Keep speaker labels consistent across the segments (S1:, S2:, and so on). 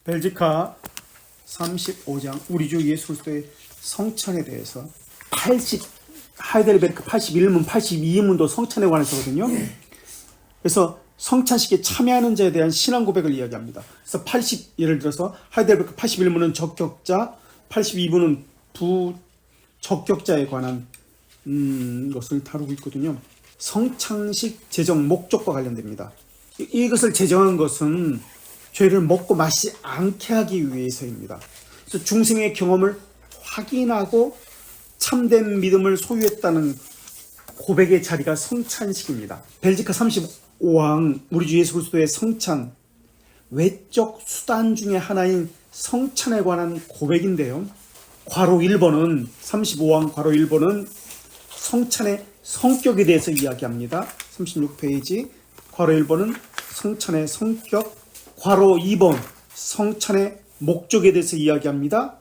S1: 벨지카 35장 우리 주 예수 그리스도의 성찬에 대해서 하이델베르크 81문, 82문도 성찬에 관해서거든요. 그래서 성찬식에 참여하는 자에 대한 신앙 고백을 이야기합니다. 그래서 예를 들어서 하이델베르크 81문은 적격자, 82문은 부적격자에 관한 것을 다루고 있거든요. 성찬식 제정 목적과 관련됩니다. 이것을 제정한 것은 죄를 먹고 마시지 않게 하기 위해서입니다. 그래서 중생의 경험을 확인하고 참된 믿음을 소유했다는 고백의 자리가 성찬식입니다. 벨지카 35왕 우리 주 예수 그리스도의 성찬, 외적 수단 중에 하나인 성찬에 관한 고백인데요. 괄호 1번은 35왕 괄호 1번은 성찬의 성격에 대해서 이야기합니다. 36페이지 괄호 1번은 성찬의 성격, 괄호 2번 성찬의 목적에 대해서 이야기합니다.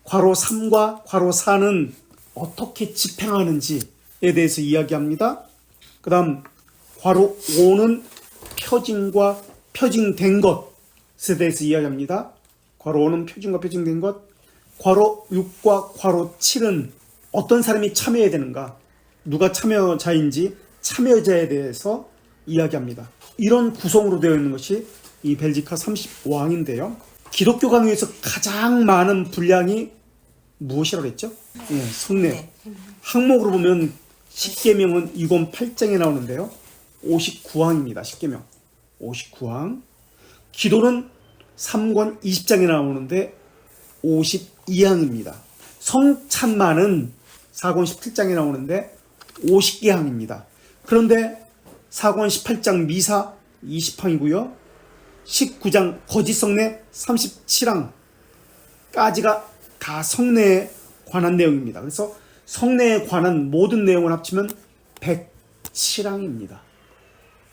S1: 괄호 3과 괄호 4는 어떻게 집행하는지에 대해서 이야기합니다. 그 다음 괄호 5는 표징과 표징된 것에 대해서 이야기합니다. 괄호 5는 표징과 표징된 것, 괄호 6과 괄호 7은 어떤 사람이 참여해야 되는가, 누가 참여자인지 참여자에 대해서 이야기합니다. 이런 구성으로 되어 있는 것이 이 벨지카 35왕인데요. 기독교 강요에서 가장 많은 분량이 무엇이라고 했죠? 예, 성례. 항목으로 보면 10계명은 2권 8장에 나오는데요. 59항입니다. 10계명. 59항. 기도는 3권 20장에 나오는데 52항입니다. 성찬만은 4권 17장에 나오는데 50계항입니다. 그런데 4권 18장 미사 20항이고요. 19장 거짓 성례 37항까지가 다 성례에 관한 내용입니다. 그래서 성례에 관한 모든 내용을 합치면 107항입니다.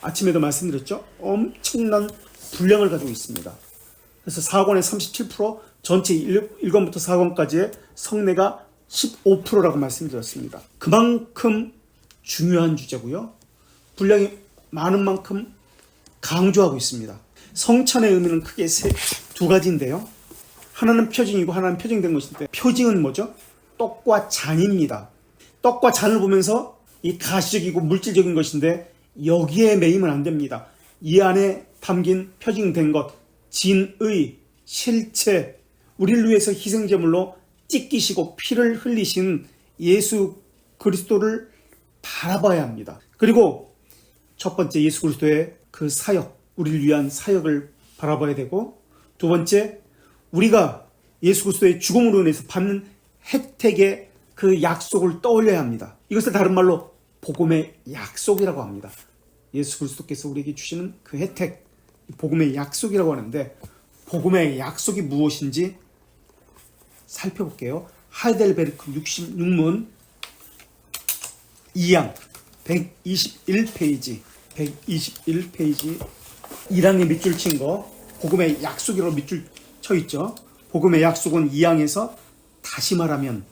S1: 아침에도 말씀드렸죠? 엄청난 분량을 가지고 있습니다. 그래서 4권의 37%, 전체 1권부터 4권까지의 성례가 15%라고 말씀드렸습니다. 그만큼 중요한 주제고요. 분량이 많은 만큼 강조하고 있습니다. 성찬의 의미는 크게 두 가지인데요. 하나는 표징이고 하나는 표징된 것인데, 표징은 뭐죠? 떡과 잔입니다. 떡과 잔을 보면서 이 가시적이고 물질적인 것인데 여기에 매이면 안 됩니다. 이 안에 담긴 표징된 것, 진의 실체, 우리를 위해서 희생제물로 찢기시고 피를 흘리신 예수 그리스도를 바라봐야 합니다. 그리고 첫 번째 예수 그리스도의 그 사역, 우리를 위한 사역을 바라봐야 되고, 두 번째 우리가 예수 그리스도의 죽음으로 인해서 받는 혜택의 그 약속을 떠올려야 합니다. 이것을 다른 말로 복음의 약속이라고 합니다. 예수 그리스도께서 우리에게 주시는 그 혜택, 복음의 약속이라고 하는데, 복음의 약속이 무엇인지 살펴볼게요. 하이델베르크 66문 2양 121페이지 1장에 밑줄 친 거, 복음의 약속이라고 밑줄 쳐 있죠. 복음의 약속은 2장에서 다시 말하면,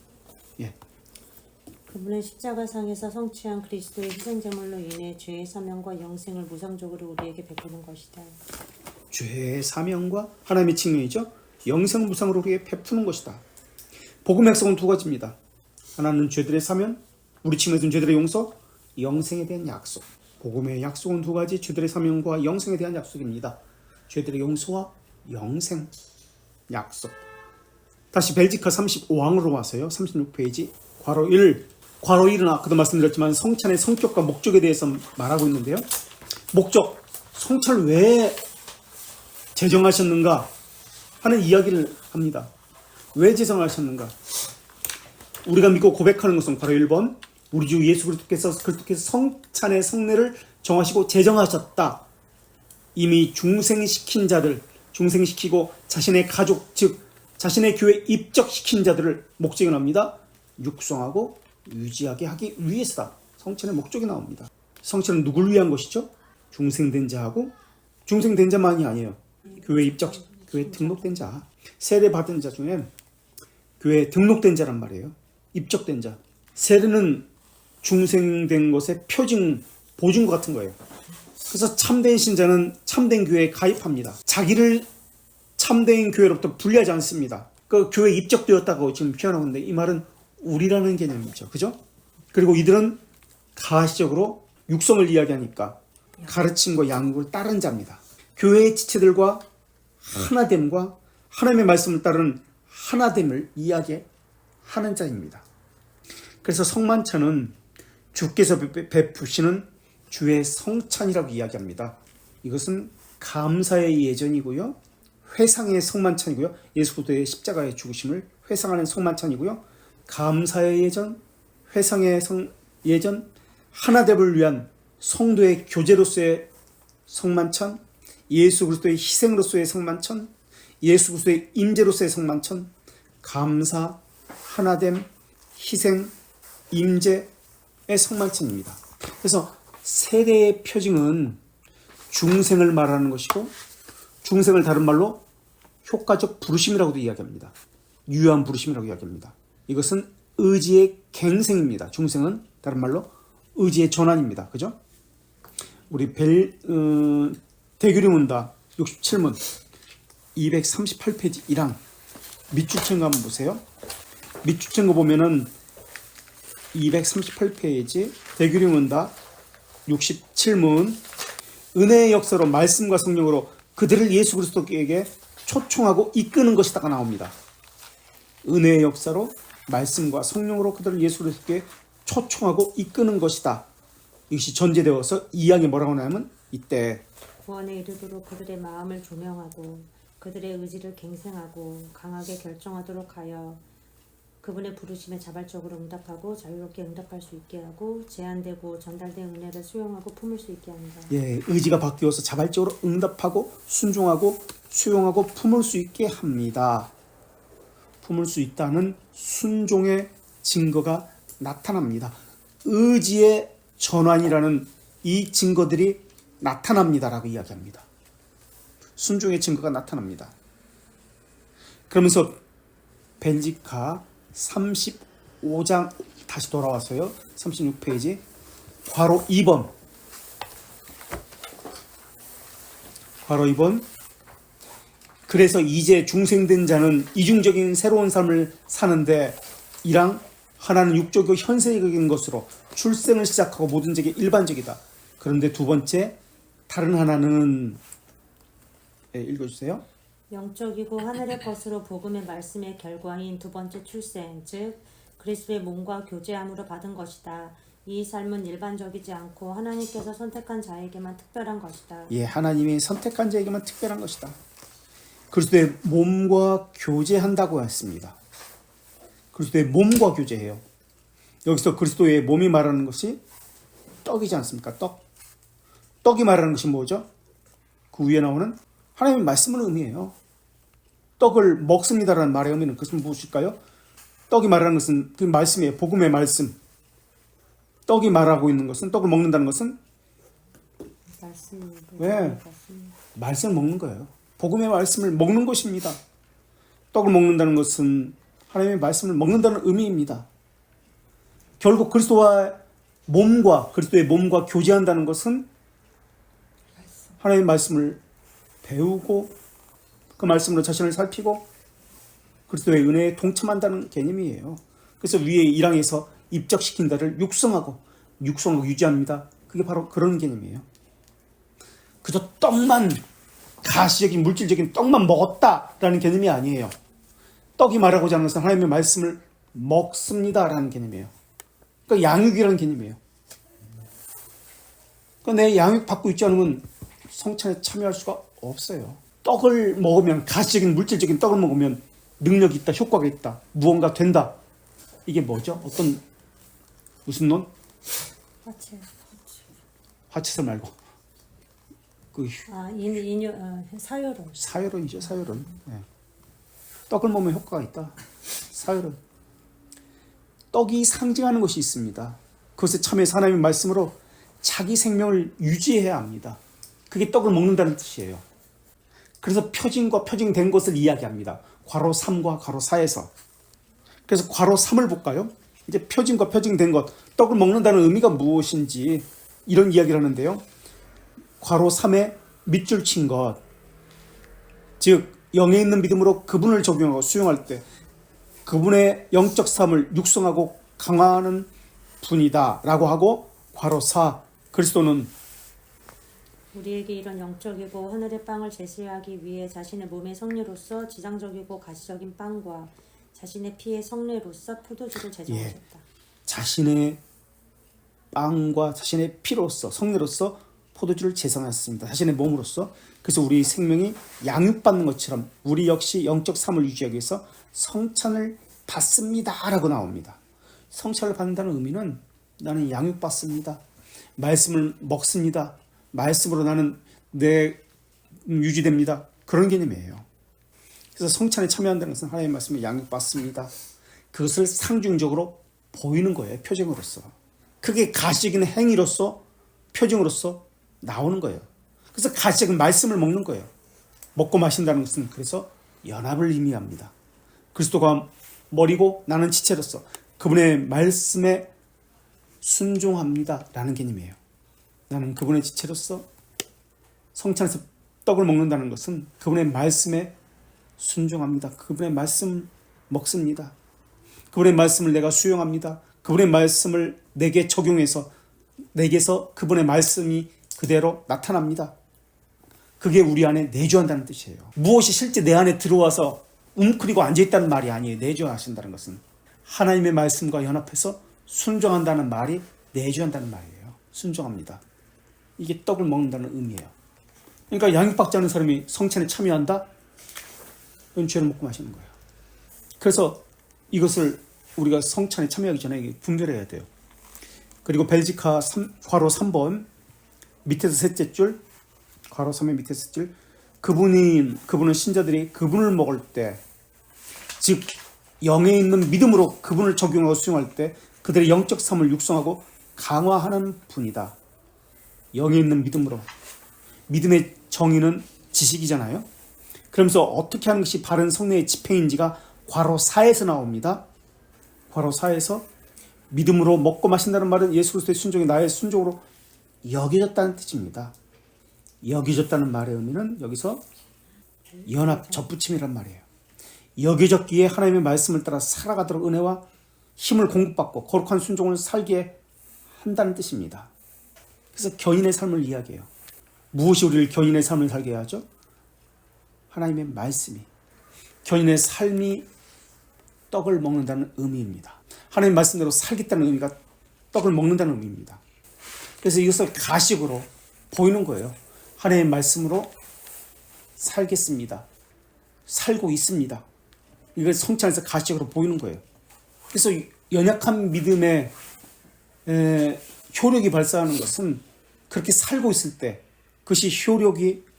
S2: 그분의 십자가상에서 성취한 그리스도의 희생제물로 인해 죄의 사명과 영생을 무상적으로 우리에게 베푸는 것이다.
S1: 죄의 사명과 하나님의 측면이죠. 영생을 무상으로 우리에게 베푸는 것이다. 복음의 약속은 두 가지입니다. 하나는 죄들의 사면, 우리 측면에서는 죄들의 용서, 영생에 대한 약속. 복음의 약속은 두 가지, 죄들의 사명과 영생에 대한 약속입니다. 죄들의 용서와 영생 약속. 다시 벨지카 35왕으로 와서요. 36페이지 괄호 1. 괄호 1은 아까도 말씀드렸지만 성찬의 성격과 목적에 대해서 말하고 있는데요. 목적, 성찬을 왜 제정하셨는가 하는 이야기를 합니다. 왜 제정하셨는가? 우리가 믿고 고백하는 것은 괄호 1번, 우리 주 예수 그리스도께서 성찬의 성례를 정하시고 제정하셨다. 이미 중생시킨 자들, 중생시키고 자신의 가족, 즉 자신의 교회에 입적시킨 자들을 목적이 나옵니다. 육성하고 유지하게 하기 위해서다. 성찬의 목적이 나옵니다. 성찬은 누구를 위한 것이죠? 중생된 자하고, 중생된 자만이 아니에요. 교회 입적, 교회 등록된 자, 세례 받은 자 중에 교회에 등록된 자란 말이에요. 입적된 자. 세례는 중생된 것의 표징, 보증과 같은 거예요. 그래서 참된 신자는 참된 교회에 가입합니다. 자기를 참된 교회로부터 분리하지 않습니다. 그 교회에 입적되었다고 지금 표현하고 있는데 이 말은 우리라는 개념이죠. 그죠? 그리고 이들은 가시적으로 육성을 이야기하니까 가르침과 양육을 따른 자입니다. 교회의 지체들과 하나됨과 하나님의 말씀을 따르는 하나됨을 이야기하는 자입니다. 그래서 성만찬은 주께서 베푸시는 주의 성찬이라고 이야기합니다. 이것은 감사의 예전이고요. 회상의 성만찬이고요. 예수 그리스도의 십자가의 죽으심을 회상하는 성만찬이고요. 감사의 예전, 회상의 예전, 하나됨을 위한 성도의 교제로서의 성만찬, 예수 그리스도의 희생으로서의 성만찬, 예수 그리스도의 임재로서의 성만찬, 감사, 하나됨, 희생, 임재의 성만찬입니다. 그래서 세례의 표징은 중생을 말하는 것이고 중생을 다른 말로 효과적 부르심이라고도 이야기합니다. 유효한 부르심이라고 이야기합니다. 이것은 의지의 갱생입니다. 중생은 다른 말로 의지의 전환입니다. 그죠? 우리 대규리문답 67문 238페이지 1항 밑줄 친 거 한번 보세요. 밑줄 친 거 보면은 238페이지 대규리문답 67문 은혜의 역사로 말씀과 성령으로 그들을 예수 그리스도에게 초청하고 이끄는 것이다가 나옵니다. 은혜의 역사로 말씀과 성령으로 그들을 예수 그리스도에게 초청하고 이끄는 것이다. 이것이 전제되어서 이야기 뭐라고 하냐면 이때
S2: 구원에 이르도록 그들의 마음을 조명하고 그들의 의지를 갱생하고 강하게 결정하도록 하여 그분의 부르심에 자발적으로 응답하고 자유롭게 응답할 수 있게 하고 제한되고 전달된 은혜를 수용하고 품을 수 있게 합니다.
S1: 예, 의지가 바뀌어서 자발적으로 응답하고 순종하고 수용하고 품을 수 있게 합니다. 품을 수 있다는 순종의 증거가 나타납니다. 의지의 전환이라는 이 증거들이 나타납니다라고 이야기합니다. 순종의 증거가 나타납니다. 그러면서 벨지카 35장 다시 돌아와서요. 36페이지 괄호 2번 괄호 2번 그래서 이제 중생된 자는 이중적인 새로운 삶을 사는데 이랑 하나는 육적이고 현세적인 것으로 출생을 시작하고 모든 적이 일반적이다. 그런데 두 번째 다른 하나는 읽어주세요.
S2: 영적이고 하늘의 것으로 복음의 말씀의 결과인 두 번째 출생, 즉 그리스도의 몸과 교제함으로 받은 것이다. 이 삶은 일반적이지 않고 하나님께서 선택한 자에게만 특별한 것이다.
S1: 예, 하나님이 선택한 자에게만 특별한 것이다. 그리스도의 몸과 교제한다고 했습니다. 그리스도의 몸과 교제해요. 여기서 그리스도의 몸이 말하는 것이 떡이지 않습니까? 떡이 말하는 것이 뭐죠? 그 위에 나오는 하나님의 말씀을 의미해요. 떡을 먹습니다라는 말의 의미는 그것은 무엇일까요? 떡이 말하는 것은 그 말씀이에요. 복음의 말씀. 떡이 말하고 있는 것은 떡을 먹는다는 것은 왜? 말씀을 먹는 거예요. 복음의 말씀을 먹는 것입니다. 떡을 먹는다는 것은 하나님의 말씀을 먹는다는 의미입니다. 결국 그리스도의 몸과 교제한다는 것은 하나님의 말씀을 배우고 그 말씀으로 자신을 살피고 그리스도의 은혜에 동참한다는 개념이에요. 그래서 위에 1항에서 입적시킨다를 육성하고 유지합니다. 그게 바로 그런 개념이에요. 그저 떡만 가시적인 물질적인 떡만 먹었다라는 개념이 아니에요. 떡이 말하고자 하는 것은 하나님의 말씀을 먹습니다라는 개념이에요. 그러니까 양육이라는 개념이에요. 그러니까 내 양육 받고 있지 않으면 성찬에 참여할 수가 없어요. 떡을 먹으면 가시적인 물질적인 떡을 먹으면 능력이 있다, 효과가 있다, 무언가 된다. 이게 뭐죠? 무슨 논? 화채설 말고
S2: 사요론.
S1: 사요론이죠. 사요론. 네. 떡을 먹으면 효과가 있다. 사요론. 떡이 상징하는 것이 있습니다. 그것에 참여해서 하나님의 말씀으로 자기 생명을 유지해야 합니다. 그게 떡을 먹는다는 뜻이에요. 그래서 표징과 표징된 것을 이야기합니다. 괄호 3과 괄호 4에서. 그래서 괄호 3을 볼까요? 이제 표징과 표징된 것, 떡을 먹는다는 의미가 무엇인지 이런 이야기를 하는데요. 괄호 3에 밑줄 친 것, 즉 영에 있는 믿음으로 그분을 적용하고 수용할 때 그분의 영적 삶을 육성하고 강화하는 분이다 라고 하고 괄호 4 그리스도는
S2: 우리에게 이런 영적이고 하늘의 빵을 제시하기 위해 자신의 몸의 성례로서 지상적이고 가시적인 빵과 자신의 피의 성례로서 포도주를 제정하셨다.
S1: 자신의 빵과 자신의 피로서 성례로서 포도주를 제정하였습니다. 자신의 몸으로서. 그래서 우리 생명이 양육받는 것처럼 우리 역시 영적 삶을 유지하기 위해서 성찬을 받습니다 라고 나옵니다. 성찬을 받는다는 의미는 나는 양육받습니다. 말씀을 먹습니다. 말씀으로 나는 유지됩니다. 그런 개념이에요. 그래서 성찬에 참여한다는 것은 하나님의 말씀을 양육받습니다. 그것을 상징적으로 보이는 거예요. 표정으로서. 그게 가시적인 행위로서 표정으로서 나오는 거예요. 그래서 가시적인 말씀을 먹는 거예요. 먹고 마신다는 것은 그래서 연합을 의미합니다. 그리스도가 머리고 나는 지체로서 그분의 말씀에 순종합니다 라는 개념이에요. 나는 그분의 지체로서 성찬에서 떡을 먹는다는 것은 그분의 말씀에 순종합니다. 그분의 말씀 먹습니다. 그분의 말씀을 내가 수용합니다. 그분의 말씀을 내게 적용해서 내게서 그분의 말씀이 그대로 나타납니다. 그게 우리 안에 내주한다는 뜻이에요. 무엇이 실제 내 안에 들어와서 웅크리고 앉아있다는 말이 아니에요. 내주하신다는 것은 하나님의 말씀과 연합해서 순종한다는 말이 내주한다는 말이에요. 순종합니다. 이게 떡을 먹는다는 의미예요. 그러니까 양육받지 않은 사람이 성찬에 참여한다? 그건 죄를 먹고 마시는 거예요. 그래서 이것을 우리가 성찬에 참여하기 전에 분별해야 돼요. 그리고 벨지카 괄호 3번 밑에서 셋째 줄 괄호 3의 밑에서 셋째 줄 그분은 신자들이 그분을 먹을 때 즉 영에 있는 믿음으로 그분을 적용하고 수용할 때 그들의 영적 삶을 육성하고 강화하는 분이다. 영에 있는 믿음으로. 믿음의 정의는 지식이잖아요. 그러면서 어떻게 하는 것이 바른 성례의 집행인지가 괄호 4에서 나옵니다. 괄호 4에서 믿음으로 먹고 마신다는 말은 예수 그리스도의 순종이 나의 순종으로 여겨졌다는 뜻입니다. 여겨졌다는 말의 의미는 여기서 연합, 접붙임이란 말이에요. 여겨졌기에 하나님의 말씀을 따라 살아가도록 은혜와 힘을 공급받고 거룩한 순종을 살게 한다는 뜻입니다. 그래서 견인의 삶을 이야기해요. 무엇이 우리를 견인의 삶을 살게 하죠? 하나님의 말씀이. 견인의 삶이 떡을 먹는다는 의미입니다. 하나님의 말씀대로 살겠다는 의미가 떡을 먹는다는 의미입니다. 그래서 이것을 가식으로 보이는 거예요. 하나님의 말씀으로 살겠습니다. 살고 있습니다. 이걸 성찬에서 가식으로 보이는 거예요. 그래서 연약한 믿음의 효력이 발생하는 것은 그렇게 살고 있을 때 그것이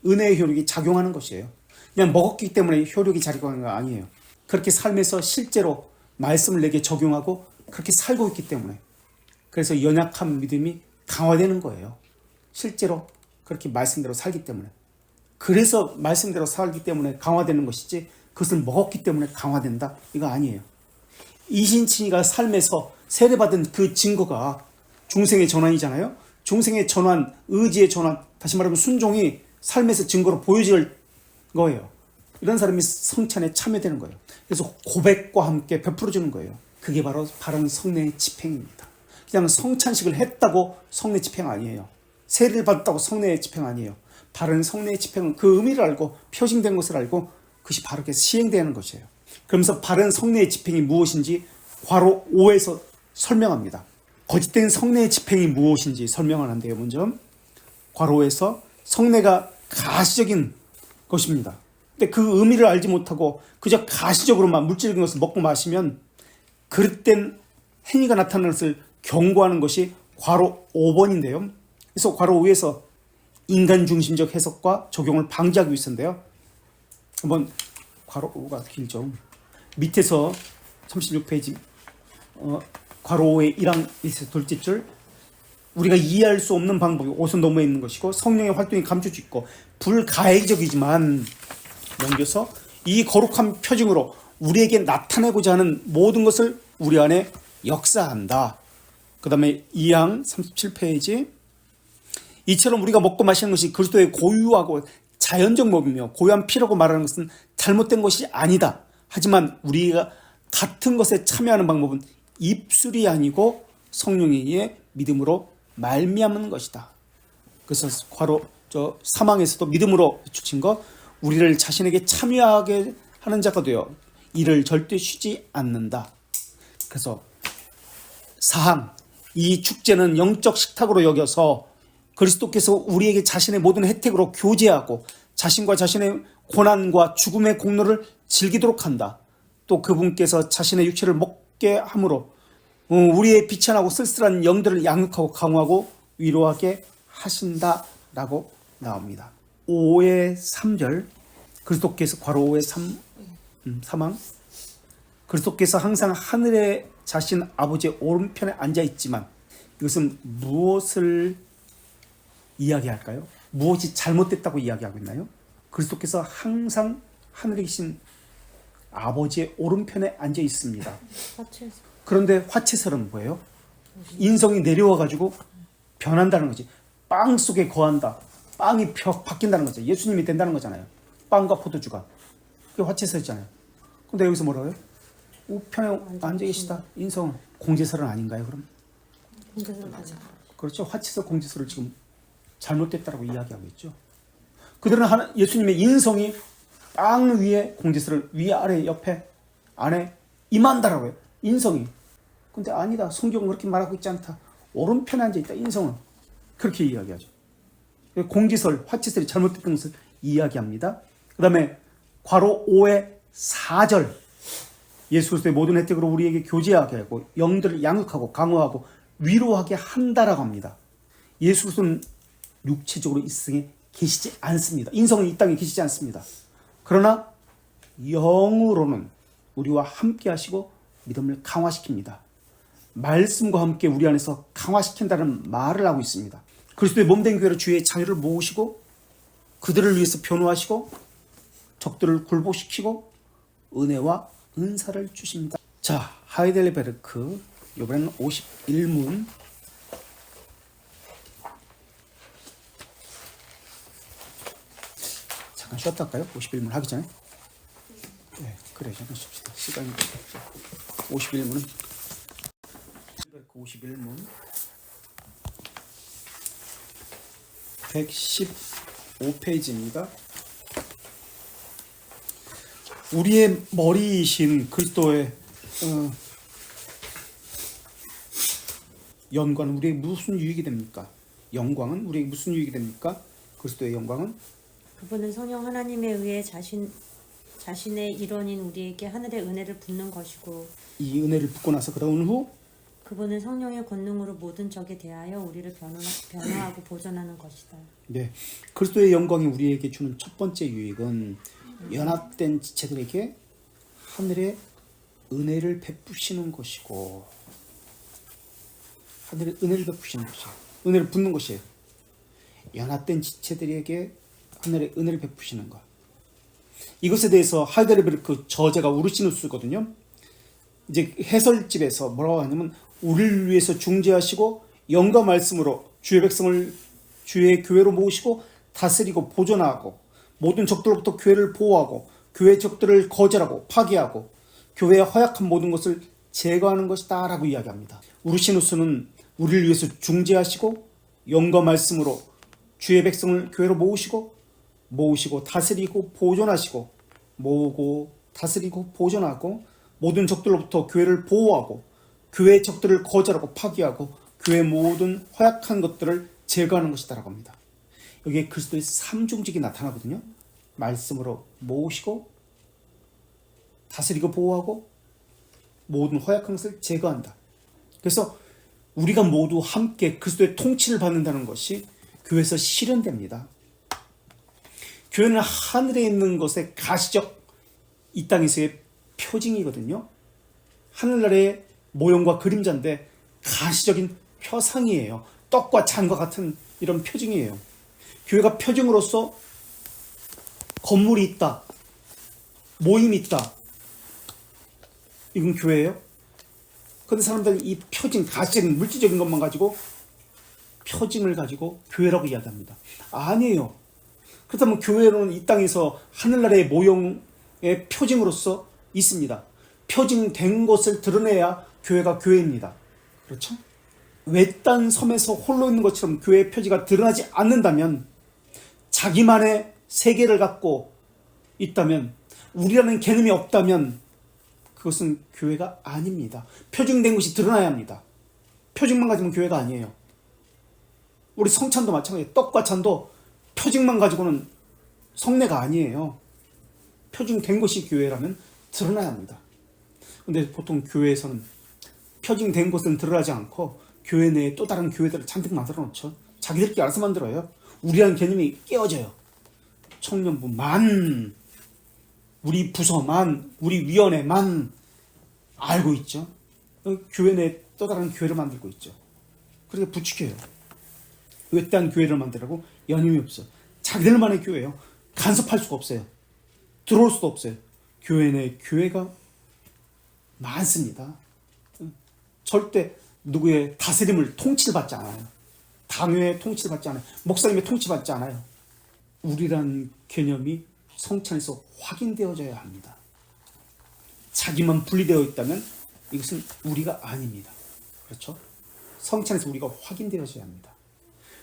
S1: 은혜의 효력이 작용하는 것이에요. 그냥 먹었기 때문에 효력이 작용하는 거 아니에요. 그렇게 삶에서 실제로 말씀을 내게 적용하고 그렇게 살고 있기 때문에 그래서 연약한 믿음이 강화되는 거예요. 실제로 그렇게 말씀대로 살기 때문에. 그래서 말씀대로 살기 때문에 강화되는 것이지 그것을 먹었기 때문에 강화된다? 이거 아니에요. 이신칭이가 삶에서 세례받은 그 증거가 중생의 전환이잖아요. 중생의 전환, 의지의 전환, 다시 말하면 순종이 삶에서 증거로 보여질 거예요. 이런 사람이 성찬에 참여되는 거예요. 그래서 고백과 함께 베풀어주는 거예요. 그게 바로 바른 성례의 집행입니다. 그냥 성찬식을 했다고 성례 집행 아니에요. 세례를 받았다고 성례의 집행 아니에요. 바른 성례의 집행은 그 의미를 알고 표징된 것을 알고 그것이 바르게 시행되는 것이에요. 그러면서 바른 성례의 집행이 무엇인지 괄호 5에서 설명합니다. 거짓된 성례의 집행이 무엇인지 설명하는데요. 먼저 괄호 5에서 성례가 가시적인 것입니다. 근데 그 의미를 알지 못하고 그저 가시적으로만 물질적인 것을 먹고 마시면 그릇된 행위가 나타나는 것을 경고하는 것이 괄호 5번인데요. 그래서 괄호 5에서 인간 중심적 해석과 적용을 방지하기 위해서인데요. 한번 괄호 5가 길죠. 밑에서 36페이지 괄호 5의 1항 둘째 줄 우리가 이해할 수 없는 방법이 오선 너머에 있는 것이고 성령의 활동이 감춰져 있고 불가해적이지만 넘겨서 이 거룩한 표징으로 우리에게 나타내고자 하는 모든 것을 우리 안에 역사한다. 그 다음에 2항 37페이지 이처럼 우리가 먹고 마시는 것이 그리스도의 고유하고 자연적 법이며 고유한 피라고 말하는 것은 잘못된 것이 아니다. 하지만 우리가 같은 것에 참여하는 방법은 입술이 아니고 성령에 의해 믿음으로 말미암는 것이다. 그래서 괄호 사망에서도 믿음으로 비추친 거, 우리를 자신에게 참여하게 하는 자가 되어 이를 절대 쉬지 않는다. 그래서 사항, 이 축제는 영적 식탁으로 여겨서 그리스도께서 우리에게 자신의 모든 혜택으로 교제하고 자신과 자신의 고난과 죽음의 공로를 즐기도록 한다. 또 그분께서 자신의 육체를 먹게 함으로 우리의 비천하고 쓸쓸한 영들을 양육하고 강화하고 위로하게 하신다라고 나옵니다. 5의 3절, 그리스도께서 괄호 5의 3항, 그리스도께서 항상 하늘에 자신 아버지의 오른편에 앉아 있지만, 이것은 무엇을 이야기할까요? 무엇이 잘못됐다고 이야기하고 있나요? 그리스도께서 항상 하늘에 계신 아버지의 오른편에 앉아 있습니다. 그런데 화채설은 뭐예요? 인성이 내려와 가지고 변한다는 거지. 빵 속에 거한다. 빵이 바뀐다는 거죠. 예수님이 된다는 거잖아요. 빵과 포도주가. 그게 화채설이잖아요. 근데 여기서 뭐라고요? 우편에 앉아 계시다. 인성은 공제설은 아닌가요, 그럼?
S2: 공제설은 맞아.
S1: 그렇죠. 화채설 공제설을 지금 잘못됐다라고 이야기하고 있죠. 그들은 예수님의 인성이 빵 위에 공제설을 위아래 옆에 안에 임한다라고 해요. 인성이. 근데 아니다. 성경은 그렇게 말하고 있지 않다. 오른편에 앉아있다. 인성은. 그렇게 이야기하죠. 공제설, 화채설이 잘못됐던 것을 이야기합니다. 그 다음에 괄호 5의 4절, 예수 그리스도의 모든 혜택으로 우리에게 교제하게 하고 영들을 양육하고 강화하고 위로하게 한다라고 합니다. 예수 그리스도는 육체적으로 이 세상에 계시지 않습니다. 인성은 이 땅에 계시지 않습니다. 그러나 영으로는 우리와 함께 하시고 믿음을 강화시킵니다. 말씀과 함께 우리 안에서 강화시킨다는 말을 하고 있습니다. 그리스도의 몸된 교회로 주의 자녀를 모으시고 그들을 위해서 변호하시고 적들을 굴복시키고 은혜와 은사를 주십니다. 자, 하이델베르크 이번에는 51문. 잠깐 쉬었다 할까요? 51문 하기 전에. 네, 그래, 잠깐 쉽시다. 시간이 없어. 51문은 51문 115페이지입니다. 우리의 머리이신 그리스도의 연관은 우리에게 무슨 유익이 됩니까? 영광은 우리에게 무슨 유익이 됩니까? 그리스도의 영광은
S2: 그분은 성령 하나님에 의해 자신의 일원인 우리에게 하늘의 은혜를 붓는 것이고,
S1: 이 은혜를 붓고 나서 그러는 후
S2: 그분은 성령의 권능으로 모든 적에 대하여 우리를 변화하고 보존하는 것이다.
S1: 네, 그리스도의 영광이 우리에게 주는 첫 번째 유익은 연합된 지체들에게 하늘의 은혜를 베푸시는 것이고, 하늘의 은혜를 베푸시는 것이에요. 은혜를 붓는 것이에요. 연합된 지체들에게 하늘의 은혜를 베푸시는 것. 이것에 대해서 하이델베르크 저자가 우르시누스거든요. 이제 해설집에서 뭐라고 하냐면, 우리를 위해서 중재하시고 영과 말씀으로 주의 백성을 주의 교회로 모으시고 다스리고 보존하고 모든 적들로부터 교회를 보호하고 교회 적들을 거절하고 파괴하고 교회의 허약한 모든 것을 제거하는 것이다 라고 이야기합니다. 우르시누스는 우리를 위해서 중재하시고 영과 말씀으로 주의 백성을 교회로 모으시고 다스리고 보존하시고 모으고 다스리고 보존하고 모든 적들로부터 교회를 보호하고 교회의 적들을 거절하고 파괴하고 교회의 모든 허약한 것들을 제거하는 것이다라고 합니다. 여기에 그리스도의 삼중직이 나타나거든요. 말씀으로 모으시고 다스리고 보호하고 모든 허약한 것을 제거한다. 그래서 우리가 모두 함께 그리스도의 통치를 받는다는 것이 교회에서 실현됩니다. 교회는 하늘에 있는 것의 가시적 이 땅에서의 표징이거든요. 하늘나라의 모형과 그림자인데 가시적인 표상이에요. 떡과 잔과 같은 이런 표징이에요. 교회가 표징으로서 건물이 있다, 모임이 있다, 이건 교회예요. 그런데 사람들은 이 표징, 가시적인 물질적인 것만 가지고 표징을 가지고 교회라고 이야기합니다. 아니에요. 그렇다면 교회는 이 땅에서 하늘나라의 모형의 표징으로서 있습니다. 표징된 것을 드러내야 교회가 교회입니다. 그렇죠? 외딴 섬에서 홀로 있는 것처럼 교회의 표지가 드러나지 않는다면, 자기만의 세계를 갖고 있다면, 우리라는 개념이 없다면 그것은 교회가 아닙니다. 표징된 것이 드러나야 합니다. 표징만 가지면 교회가 아니에요. 우리 성찬도 마찬가지예요. 떡과 찬도 표징만 가지고는 성례가 아니에요. 표징된 것이 교회라면 드러나야 합니다. 근데 보통 교회에서는 표징된 것은 드러나지 않고 교회 내에 또 다른 교회들을 잔뜩 만들어 놓죠. 자기들끼리 알아서 만들어요. 우리라는 개념이 깨어져요. 청년부만, 우리 부서만, 우리 위원회만 알고 있죠. 교회 내에 또 다른 교회를 만들고 있죠. 그러니까 부추겨요. 외딴 교회를 만들라고 연임이 없어요. 자기들만의 교회예요. 간섭할 수가 없어요. 들어올 수도 없어요. 교회 내 교회가 많습니다. 절대 누구의 다스림을, 통치를 받지 않아요. 당회의 통치를 받지 않아요. 목사님의 통치 받지 않아요. 우리란 개념이 성찬에서 확인되어져야 합니다. 자기만 분리되어 있다면 이것은 우리가 아닙니다. 그렇죠? 성찬에서 우리가 확인되어져야 합니다.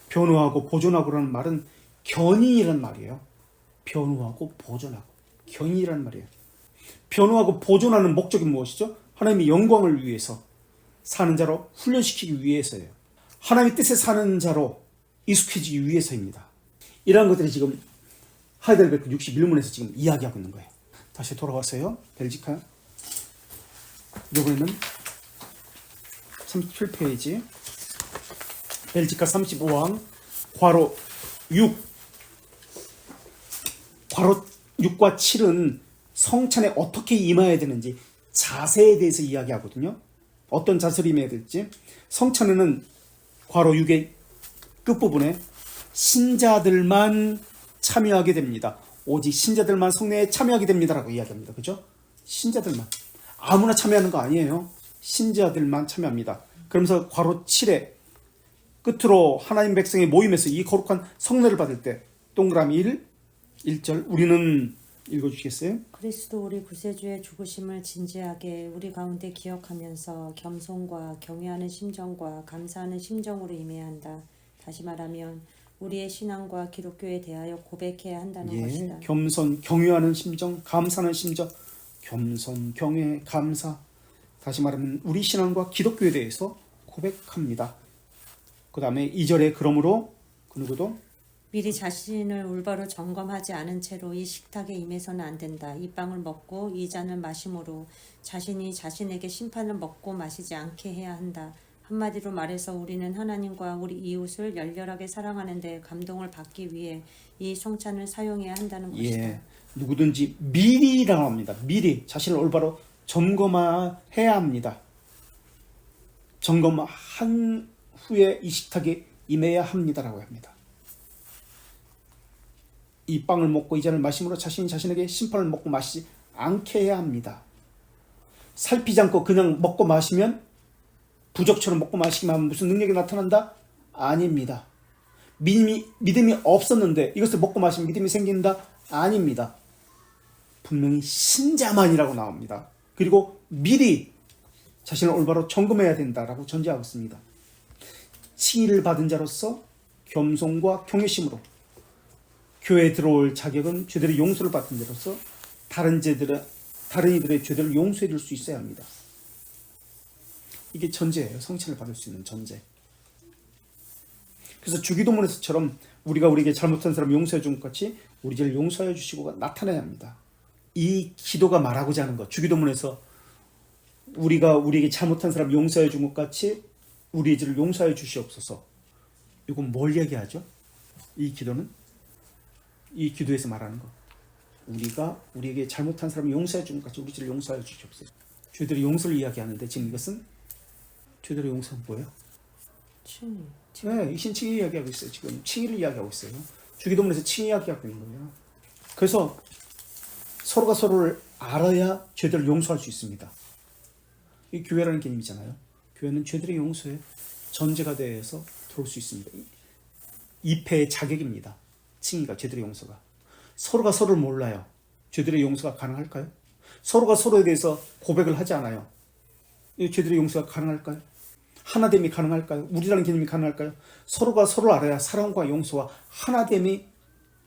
S1: 변호하고 보존하고라는 말은 견인이란 말이에요. 변호하고 보존하고, 견인이란 말이에요. 변호하고 보존하는 목적이 무엇이죠? 하나님의 영광을 위해서, 사는 자로 훈련시키기 위해서예요. 하나님의 뜻에 사는 자로 익숙해지기 위해서입니다. 이러한 것들이 지금 하이델베르크 61문에서 지금 이야기하고 있는 거예요. 다시 돌아왔어요. 벨지카. 이번에는 37페이지. 벨지카 35항 괄호 6. 괄호 6과 7은 성찬에 어떻게 임해야 되는지 자세에 대해서 이야기하거든요. 어떤 자세로 임해야 될지. 성찬에는 괄호 6의 끝부분에 신자들만 참여하게 됩니다. 오직 신자들만 성례에 참여하게 됩니다라고 이야기합니다. 그죠? 신자들만. 아무나 참여하는 거 아니에요. 신자들만 참여합니다. 그러면서 괄호 7에 끝으로 하나님 백성의 모임에서 이 거룩한 성례를 받을 때 동그라미 1절 우리는 읽어주시겠어요?
S2: 그리스도 우리 구세주의 죽으심을 진지하게 우리 가운데 기억하면서 겸손과 경외하는 심정과 감사하는 심정으로 임해야 한다. 다시 말하면 우리의 신앙과 기독교에 대하여 고백해야 한다는 것이다.
S1: 겸손, 경외하는 심정, 감사하는 심정, 겸손, 경외, 감사. 다시 말하면 우리 신앙과 기독교에 대해서 고백합니다. 그 다음에 2절에 그러므로 그 누구도
S2: 미리 자신을 올바로 점검하지 않은 채로 이 식탁에 임해서는 안 된다. 이 빵을 먹고 이 잔을 마심으로 자신이 자신에게 심판을 먹고 마시지 않게 해야 한다. 한마디로 말해서 우리는 하나님과 우리 이웃을 열렬하게 사랑하는 데 감동을 받기 위해 이 성찬을 사용해야 한다는 것이다.
S1: 누구든지 미리라고 합니다. 미리 자신을 올바로 점검해야 합니다. 점검한 후에 이 식탁에 임해야 합니다라고 합니다. 이 빵을 먹고 이 잔을 마심으로 자신이 자신에게 심판을 먹고 마시지 않게 해야 합니다. 살피지 않고 그냥 먹고 마시면, 부적처럼 먹고 마시기만 하면 무슨 능력이 나타난다? 아닙니다. 믿음이 없었는데 이것을 먹고 마시면 믿음이 생긴다? 아닙니다. 분명히 신자만이라고 나옵니다. 그리고 미리 자신을 올바로 점검해야 된다라고 전제하고 있습니다. 칭의를 받은 자로서 겸손과 경외심으로 교회에 들어올 자격은 죄들의 용서를 받은 자로서 다른 이들의 죄들을 용서해 줄 수 있어야 합니다. 이게 전제예요. 성찬을 받을 수 있는 전제. 그래서 주기도문에서처럼 우리가 우리에게 잘못한 사람 용서해 준 것 같이 우리 죄를 용서해 주시고 나타나야 합니다. 이 기도가 말하고자 하는 것, 주기도문에서 우리가 우리에게 잘못한 사람 용서해 준 것 같이 우리의 죄를 용서해 주시옵소서. 이건 뭘 얘기하죠? 이 기도는? 이 기도에서 말하는 것. 우리가 우리에게 잘못한 사람 용서해 준 것 같이 우리 죄를 용서해 주시옵소서. 죄들의 용서를 이야기하는데 지금 이것은 죄들의 용서는 뭐예요?
S2: 칭의.
S1: 네, 이 신칭의 이야기하고 있어요. 지금 칭의를 이야기하고 있어요. 주기도문에서 칭의 이야기하고 있는 거예요. 그래서 서로가 서로를 알아야 죄들을 용서할 수 있습니다. 이 교회라는 개념이잖아요. 교회는 죄들의 용서에 전제가 되어서 들어올 수 있습니다. 입회의 자격입니다. 특징이가 죄들의 용서가. 서로가 서로를 몰라요. 죄들의 용서가 가능할까요? 서로가 서로에 대해서 고백을 하지 않아요. 이 죄들의 용서가 가능할까요? 하나됨이 가능할까요? 우리라는 개념이 가능할까요? 서로가 서로를 알아야 사랑과 용서와 하나됨이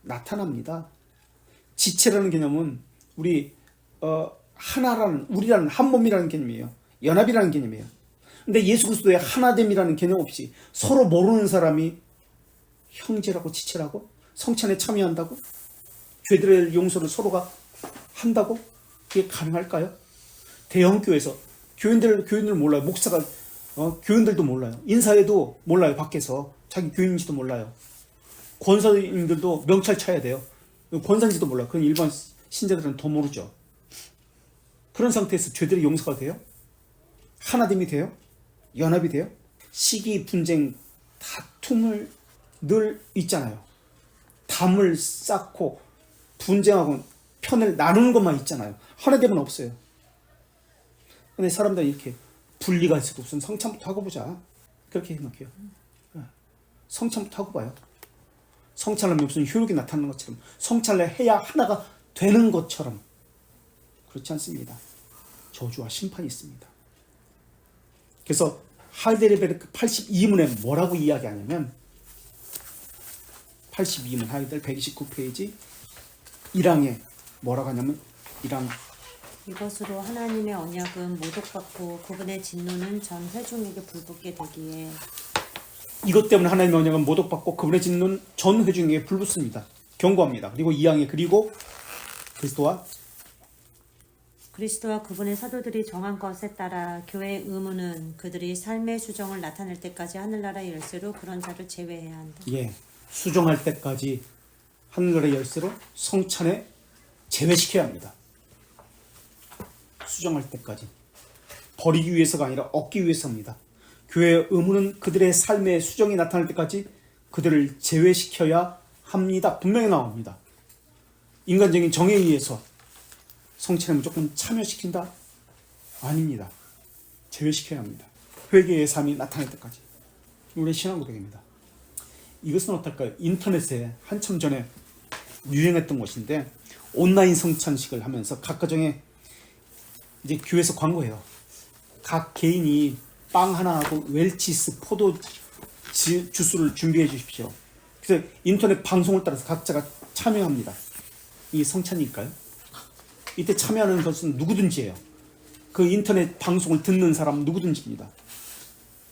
S1: 나타납니다. 지체라는 개념은 우리 하나라는, 우리라는 한 몸이라는 개념이에요. 연합이라는 개념이에요. 근데 예수 그리스도의 하나됨이라는 개념 없이 서로 모르는 사람이 형제라고 지체라고 성찬에 참여한다고? 죄들의 용서를 서로가 한다고? 그게 가능할까요? 대형교회에서 교인들 몰라요. 목사가 교인들도 몰라요. 인사에도 몰라요. 밖에서 자기 교인인지도 몰라요. 권사님들도 명찰 쳐야 돼요. 권사인지도 몰라요. 그건 일반 신자들은 더 모르죠. 그런 상태에서 죄들의 용서가 돼요? 하나됨이 돼요? 연합이 돼요? 시기, 분쟁, 다툼을 늘 있잖아요. 담을 쌓고 분쟁하고 편을 나누는 것만 있잖아요. 하나됨은 없어요. 근데 사람들은 이렇게 분리가 있어도 우선 성찬부터 하고 보자. 그렇게 생각해요. 성찬부터 하고 봐요. 성찬하면 무슨 효력이 나타나는 것처럼, 성찬을 해야 하나가 되는 것처럼. 그렇지 않습니다. 저주와 심판이 있습니다. 그래서 하이델베르크 82문에 뭐라고 이야기하냐면, 82문 하이델 129페이지 1항에 뭐라고 하냐면, 1항
S2: 이것으로 하나님의 언약은 모독받고 그분의 진노는 전 회중에게 불붙게 되기에
S1: 이것 때문에 하나님의 언약은 모독받고 그분의 진노는 전 회중에게 불붙습니다. 경고합니다. 그리고 2항에 그리고 그리스도와 그분의 사도들이 정한 것에 따라 교회의 의무는 그들이 삶의 수정을 나타낼 때까지 하늘나라의 열쇠로 그런 자를 제외해야 한다. 예, 수정할 때까지 하늘나라의 열쇠로 성찬에 제외시켜야 합니다. 수정할 때까지. 버리기 위해서가 아니라 얻기 위해서입니다. 교회의 의무는 그들의 삶의 수정이 나타날 때까지 그들을 제외시켜야 합니다. 분명히 나옵니다. 인간적인 정에 의해서 성찬에 무조건 참여시킨다? 아닙니다. 제외시켜야 합니다. 회개의 삶이 나타날 때까지. 우리의 신앙 고백입니다. 이것은 어떨까요? 인터넷에 한참 전에 유행했던 것인데, 온라인 성찬식을 하면서 각 가정에 이제 교회에서 광고해요. 각 개인이 빵 하나하고 웰치스 포도 주스를 준비해 주십시오. 그래서 인터넷 방송을 따라서 각자가 참여합니다. 이 성찬일까요? 이때 참여하는 것은 누구든지예요. 그 인터넷 방송을 듣는 사람은 누구든지입니다.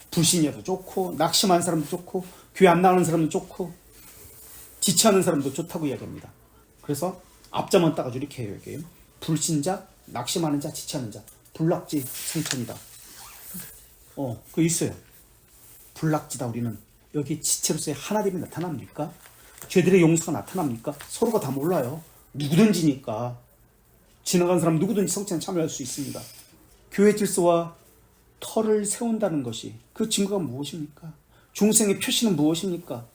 S1: 불신이어도 좋고, 낙심한 사람도 좋고, 교회 안 나가는 사람도 좋고, 지체하는 사람도 좋다고 이야기합니다. 그래서 앞자만 따가지고 이렇게 해요. 이게 불신자, 낙심하는 자, 지체하는 자, 불낙지 성찬이다. 그거 있어요. 불낙지다. 우리는 여기 지체로서의 하나됨이 나타납니까? 죄들의 용서가 나타납니까? 서로가 다 몰라요. 누구든지니까. 지나간 사람 누구든지 성찬에 참여할 수 있습니다. 교회 질서와 터를 세운다는 것이 그 증거가 무엇입니까? 중생의 표시는 무엇입니까?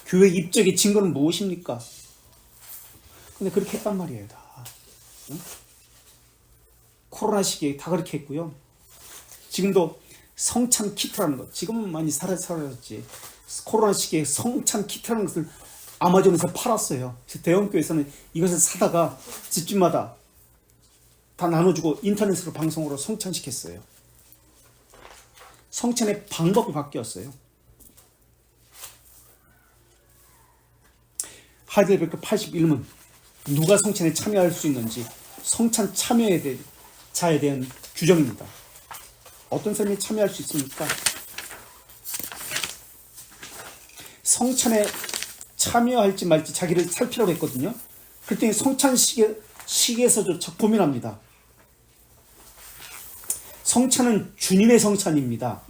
S1: 교회 입적의 증거는 무엇입니까? 근데 그렇게 했단 말이에요. 다. 응? 코로나 시기에 다 그렇게 했고요. 지금도 성찬 키트라는 것, 지금은 많이 사라졌지. 코로나 시기에 성찬 키트라는 것을 아마존에서 팔았어요. 그래서 대형교회에서는 이것을 사다가 집집마다 다 나눠주고 인터넷으로 방송으로 성찬시켰어요. 성찬의 방법이 바뀌었어요. 하이델베르크 81문, 누가 성찬에 참여할 수 있는지 성찬 참여에 자에 대한 규정입니다. 어떤 사람이 참여할 수 있습니까? 성찬에 참여할지 말지 자기를 살피라고 했거든요. 그랬더니 성찬식에서조차 고민합니다. 성찬은 주님의 성찬입니다.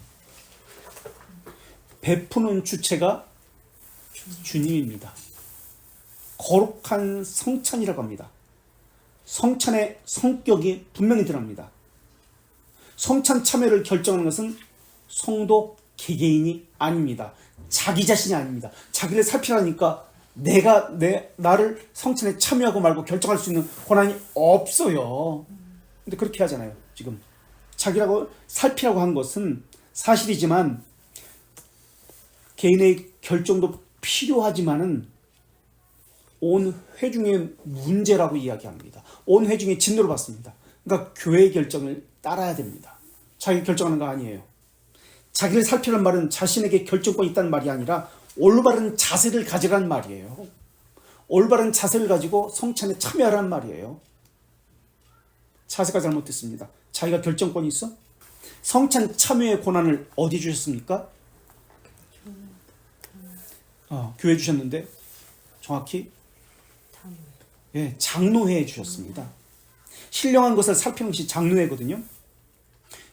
S1: 베푸는 주체가 주님입니다. 거룩한 성찬이라고 합니다. 성찬의 성격이 분명히 드러납니다. 성찬 참여를 결정하는 것은 성도 개개인이 아닙니다. 자기 자신이 아닙니다. 자기를 살피라니까 나를 성찬에 참여하고 말고 결정할 수 있는 권한이 없어요. 근데 그렇게 하잖아요. 지금 자기라고 살피라고 한 것은 사실이지만 개인의 결정도 필요하지만은 온 회중의 문제라고 이야기합니다. 온 회중의 진노를 받습니다. 그러니까 교회의 결정을 따라야 됩니다. 자기가 결정하는 거 아니에요. 자기를 살피는 말은 자신에게 결정권이 있다는 말이 아니라 올바른 자세를 가지라는 말이에요. 올바른 자세를 가지고 성찬에 참여하라는 말이에요. 자세가 잘못됐습니다. 자기가 결정권이 있어? 성찬 참여의 권한을 어디 주셨습니까? 교회 주셨는데 정확히 장로회에 주셨습니다. 신령한 것을 살피는 것이 장로회거든요.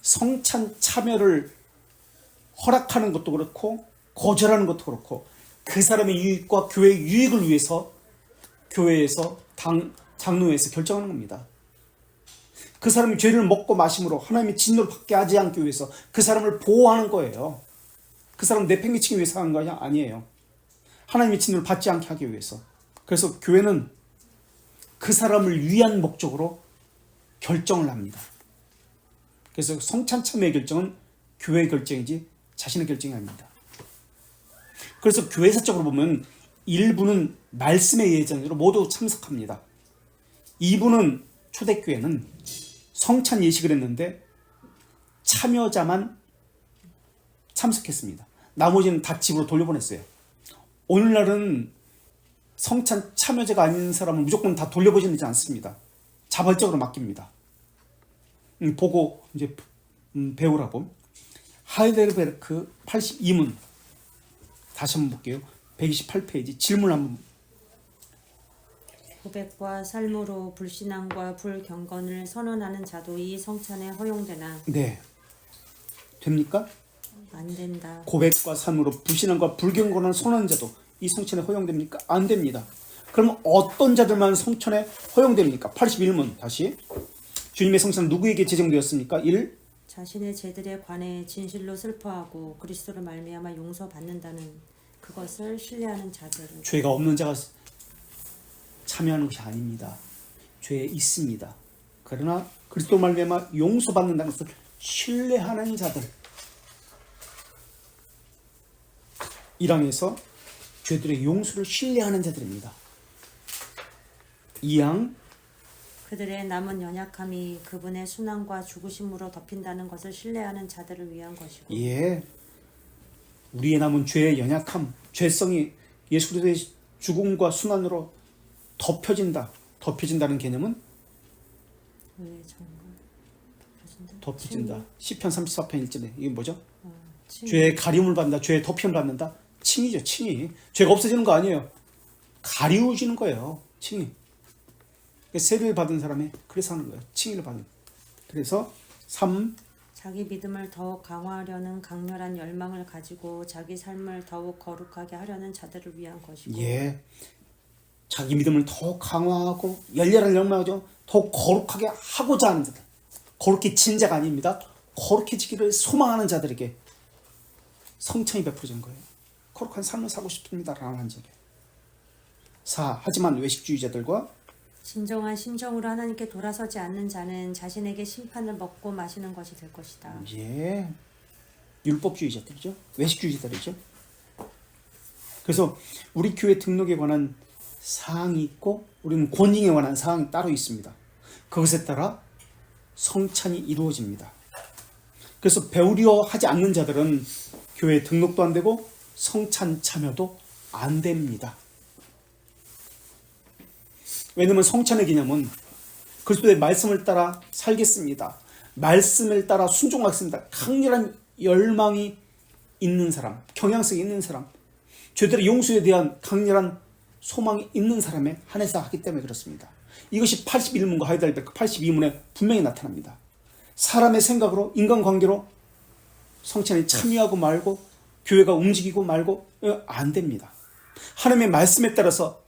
S1: 성찬 참여를 허락하는 것도 그렇고 거절하는 것도 그렇고 그 사람의 유익과 교회의 유익을 위해서 교회에서 장로회에서 결정하는 겁니다. 그 사람이 죄를 먹고 마심으로 하나님의 진노를 받게 하지 않기 위해서 그 사람을 보호하는 거예요. 그 사람 내팽개치기 위해서 하는 거 아니에요. 하나님의 진노를 받지 않게 하기 위해서. 그래서 교회는 그 사람을 위한 목적으로 결정을 합니다. 그래서 성찬 참여의 결정은 교회의 결정이지 자신의 결정이 아닙니다. 그래서 교회사적으로 보면 일부는 말씀의 예정으로 모두 참석합니다. 2부는 초대교회는 성찬 예식을 했는데 참여자만 참석했습니다. 나머지는 다 집으로 돌려보냈어요. 오늘날은 성찬 참여자가 아닌 사람은 무조건 다 돌려보내지 않습니다. 자발적으로 맡깁니다. 보고 이제 배우라고. 하이델베르크 82문 다시 한번 볼게요. 128페이지 질문 한번.
S2: 고백과 삶으로 불신앙과 불경건을 선언하는 자도 이 성찬에 허용되나?
S1: 네. 됩니까?
S2: 안 된다.
S1: 고백과 삶으로 불신앙과 불경건을 선언하는 자도 이 성찬에 허용됩니까? 안 됩니다. 그럼 어떤 자들만 성찬에 허용됩니까? 81문 다시. 주님의 성찬은 누구에게 제정되었습니까? 1.
S2: 자신의 죄들에 관해 진실로 슬퍼하고 그리스도로 말미암아 용서받는다는 그것을 신뢰하는 자들은.
S1: 죄가 없는 자가 참여하는 것이 아닙니다. 죄에 있습니다. 그러나 그리스도 말미암아 용서받는다는 것을 신뢰하는 자들. 1항에서 죄들의 용서를 신뢰하는 자들입니다. 2항
S2: 그들의 남은 연약함이 그분의 순환과 죽으심으로 덮인다는 것을 신뢰하는 자들을 위한 것이고.
S1: 예, 우리의 남은 죄의 연약함, 죄성이 예수 그리스도의 죽음과 순환으로 덮여진다는 개념은 덮여진다. 시편 34편 1절에 이게 뭐죠? 죄의 가림을 받는다. 죄의 덮임을 받는다. 칭이죠. 칭이. 죄가 없어지는 거 아니에요. 가리워지는 거예요. 칭이. 세례를 받은 사람이 그래서 하는 거예요. 칭의를 받는. 그래서 3.
S2: 자기 믿음을 더욱 강화하려는 강렬한 열망을 가지고 자기 삶을 더욱 거룩하게 하려는 자들을 위한 것이고.
S1: 예. 자기 믿음을 더욱 강화하고 열렬한 열망하죠. 더욱 거룩하게 하고자 하는 자들. 거룩해진 자가 아닙니다. 거룩해지기를 소망하는 자들에게 성찬이 베풀어진 거예요. 거룩한 삶을 살고 싶습니다. 라는 한 절에. 4. 하지만 외식주의자들과
S2: 진정한 심정으로 하나님께 돌아서지 않는 자는 자신에게 심판을 먹고 마시는 것이 될 것이다.
S1: 예. 율법주의자들이죠. 외식주의자들이죠. 그래서 우리 교회 등록에 관한 사항이 있고 우리는 권징에 관한 사항이 따로 있습니다. 그것에 따라 성찬이 이루어집니다. 그래서 배우려 하지 않는 자들은 교회 등록도 안 되고 성찬 참여도 안 됩니다. 왜냐하면 성찬의 개념은 그리스도의 말씀을 따라 살겠습니다. 말씀을 따라 순종하겠습니다. 강렬한 열망이 있는 사람, 경향성이 있는 사람, 죄들의 용서에 대한 강렬한 소망이 있는 사람에 한해서 하기 때문에 그렇습니다. 이것이 81문과 하이델베르크 82문에 분명히 나타납니다. 사람의 생각으로, 인간관계로 성찬에 참여하고 말고 교회가 움직이고 말고 안 됩니다. 하나님의 말씀에 따라서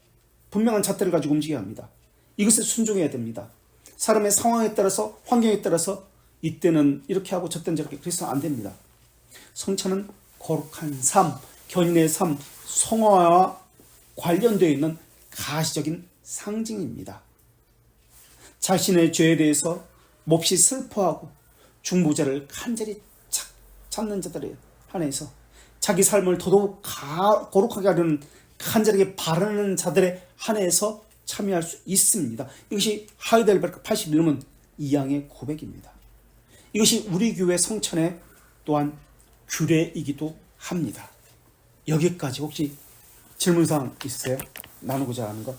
S1: 분명한 잣대를 가지고 움직여야 합니다. 이것에 순종해야 됩니다. 사람의 상황에 따라서, 환경에 따라서 이때는 이렇게 하고 저때는 저렇게, 그래서 안 됩니다. 성찬은 거룩한 삶, 견인의 삶, 성화와 관련되어 있는 가시적인 상징입니다. 자신의 죄에 대해서 몹시 슬퍼하고 중보자를 간절히 찾는 자들에 한해서 자기 삶을 더더욱 거룩하게 하려는 간절하게 바라는 자들의 한해에서 참여할 수 있습니다. 이것이 하이델베르크 81문 2항의 고백입니다. 이것이 우리 교회 성찬의 또한 규례이기도 합니다. 여기까지 혹시 질문사항 있으세요? 나누고자 하는 것?